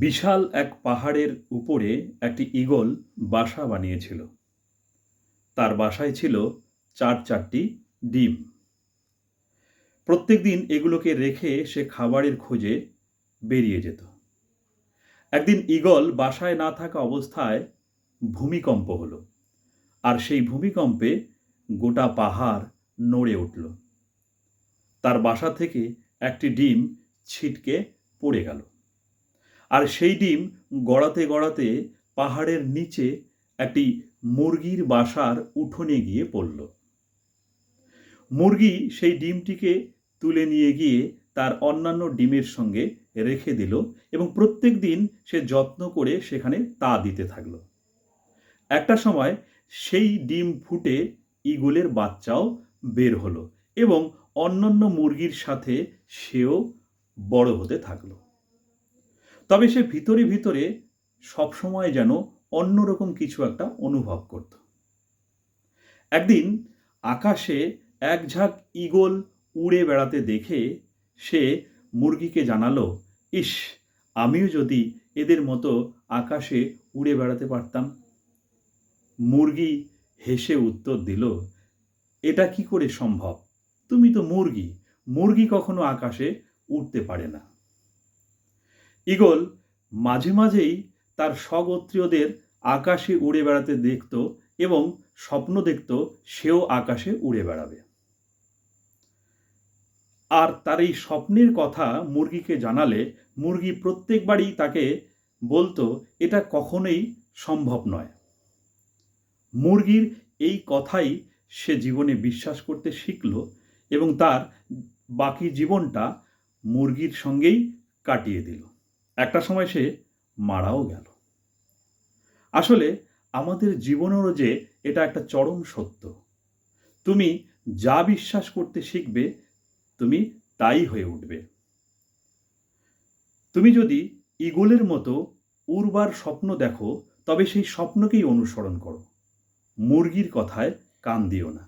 বিশাল এক পাহাড়ের উপরে একটি ঈগল বাসা বানিয়েছিল। তার বাসায় ছিল চারটি ডিম। প্রত্যেকদিন এগুলোকে রেখে সে খাবারের খোঁজে বেরিয়ে যেত। একদিন ঈগল বাসায় না থাকা অবস্থায় ভূমিকম্প হলো, আর সেই ভূমিকম্পে গোটা পাহাড় নড়ে উঠল। তার বাসা থেকে একটি ডিম ছিটকে পড়ে গেল, আর সেই ডিম গড়াতে গড়াতে পাহাড়ের নিচে একটি মুরগির বাসার উঠোনে গিয়ে পড়ল। মুরগি সেই ডিমটিকে তুলে নিয়ে গিয়ে তার অন্যান্য ডিমের সঙ্গে রেখে দিল এবং প্রত্যেক দিন সে যত্ন করে সেখানে তা দিতে থাকলো। একটা সময় সেই ডিম ফুটে ঈগলের বাচ্চাও বের হলো এবং অন্যান্য মুরগির সাথে সেও বড় হতে থাকলো। তবে সে ভিতরে ভিতরে সবসময় যেন অন্যরকম কিছু একটা অনুভব করত। একদিন আকাশে এক ঝাঁক ঈগল উড়ে বেড়াতে দেখে সে মুরগিকে জানালো, ইস, আমিও যদি এদের মতো আকাশে উড়ে বেড়াতে পারতাম। মুরগি হেসে উত্তর দিল, এটা কি করে সম্ভব? তুমি তো মুরগি, মুরগি কখনো আকাশে উড়তে পারে না। ঈগল মাঝে মাঝেই তার স্বগোত্রীয়দের আকাশে উড়ে বেড়াতে দেখত এবং স্বপ্ন দেখত সেও আকাশে উড়ে বেড়াবে। আর তার এই স্বপ্নের কথা মুরগিকে জানালে মুরগি প্রত্যেকবারই তাকে বলতো, এটা কখনোই সম্ভব নয়। মুরগির এই কথাই সে জীবনে বিশ্বাস করতে শিখল এবং তার বাকি জীবনটা মুরগির সঙ্গেই কাটিয়ে দিল। একটা সময় সে মারাও গেল। আসলে আমাদের জীবনেরও যে এটা একটা চরম সত্য। তুমি যা বিশ্বাস করতে শিখবে তুমি তাই হয়ে উঠবে। তুমি যদি ঈগলের মতো উড়বার স্বপ্ন দেখো, তবে সেই স্বপ্নকেই অনুসরণ করো। মুরগির কথায় কান দিও না।